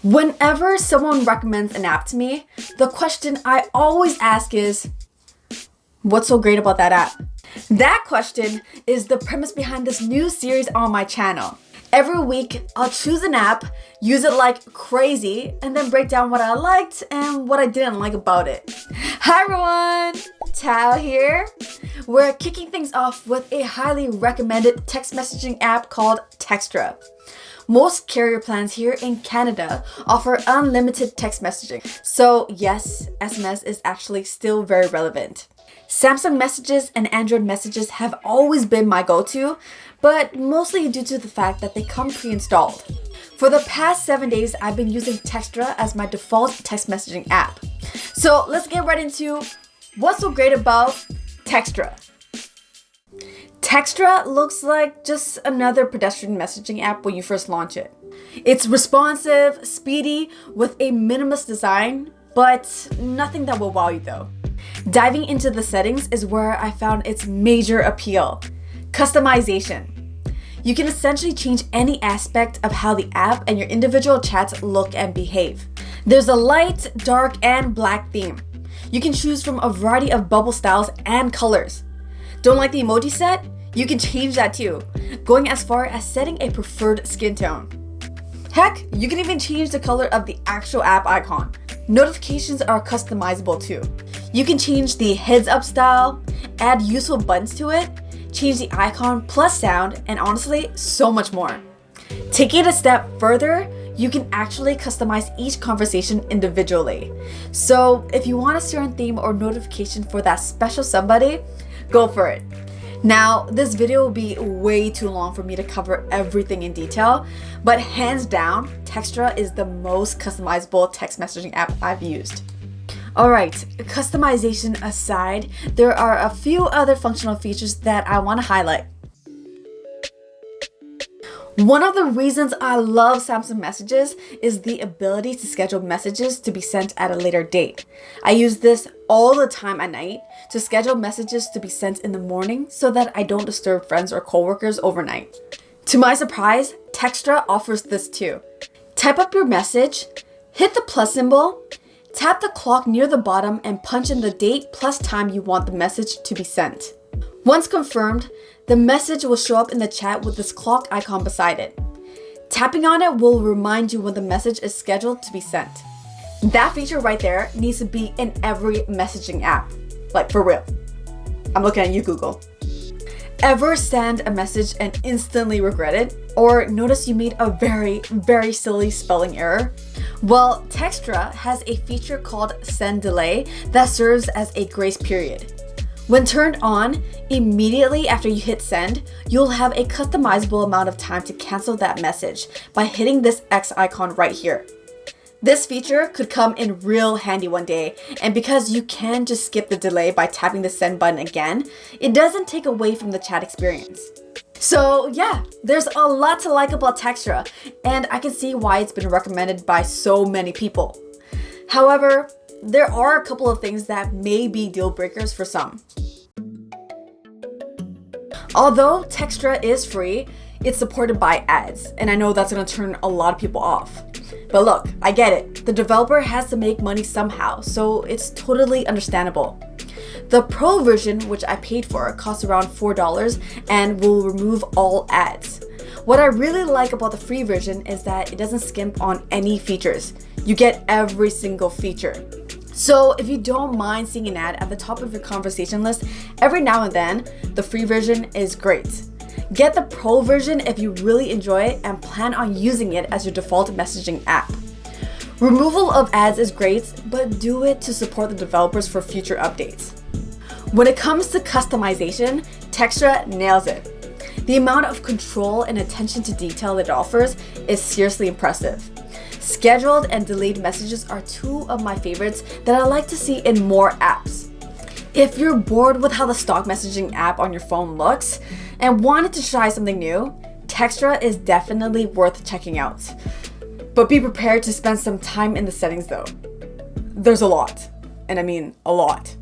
Whenever someone recommends an app to me, the question I always ask is, what's so great about that app? That question is the premise behind this new series on my channel. Every week, I'll choose an app, use it like crazy, and then break down what I liked and what I didn't like about it. Hi everyone, Thao here. We're kicking things off with a highly recommended text messaging app called Textra. Most carrier plans here in Canada offer unlimited text messaging. So yes, SMS is actually still very relevant. Samsung Messages and Android Messages have always been my go-to, but mostly due to the fact that they come pre-installed. For the past 7 days, I've been using Textra as my default text messaging app. So let's get right into what's so great about Textra. Textra looks like just another pedestrian messaging app when you first launch it. It's responsive, speedy, with a minimalist design, but nothing that will wow you though. Diving into the settings is where I found its major appeal. Customization. You can essentially change any aspect of how the app and your individual chats look and behave. There's a light, dark, and black theme. You can choose from a variety of bubble styles and colors. Don't like the emoji set? You can change that too, going as far as setting a preferred skin tone. Heck, you can even change the color of the actual app icon. Notifications are customizable too. You can change the heads up style, add useful buttons to it, change the icon plus sound, and honestly, so much more. Taking it a step further, you can actually customize each conversation individually. So if you want a certain theme or notification for that special somebody, go for it. Now, this video will be way too long for me to cover everything in detail, but hands down, Textra is the most customizable text messaging app I've used. Alright, customization aside, there are a few other functional features that I want to highlight. One of the reasons I love Samsung Messages is the ability to schedule messages to be sent at a later date. I use this all the time at night to schedule messages to be sent in the morning so that I don't disturb friends or coworkers overnight. To my surprise, Textra offers this too. Type up your message, hit the plus symbol, tap the clock near the bottom and punch in the date plus time you want the message to be sent. Once confirmed, the message will show up in the chat with this clock icon beside it. Tapping on it will remind you when the message is scheduled to be sent. That feature right there needs to be in every messaging app. Like for real. I'm looking at you, Google. Ever send a message and instantly regret it? Or notice you made a very silly spelling error? Well, Textra has a feature called Send Delay that serves as a grace period. When turned on, immediately after you hit send, you'll have a customizable amount of time to cancel that message by hitting this X icon right here. This feature could come in real handy one day, and because you can just skip the delay by tapping the send button again, it doesn't take away from the chat experience. So yeah, there's a lot to like about Textra, and I can see why it's been recommended by so many people. However, there are a couple of things that may be deal breakers for some. Although Textra is free, it's supported by ads, and I know that's going to turn a lot of people off. But look, I get it. The developer has to make money somehow, so it's totally understandable. The Pro version, which I paid for, costs around $4 and will remove all ads. What I really like about the free version is that it doesn't skimp on any features. You get every single feature. So if you don't mind seeing an ad at the top of your conversation list every now and then, the free version is great. Get the Pro version if you really enjoy it and plan on using it as your default messaging app. Removal of ads is great, but do it to support the developers for future updates. When it comes to customization, Textra nails it. The amount of control and attention to detail it offers is seriously impressive. Scheduled and delayed messages are two of my favorites that I like to see in more apps. If you're bored with how the stock messaging app on your phone looks and wanted to try something new, Textra is definitely worth checking out. But be prepared to spend some time in the settings though. There's a lot, and I mean a lot.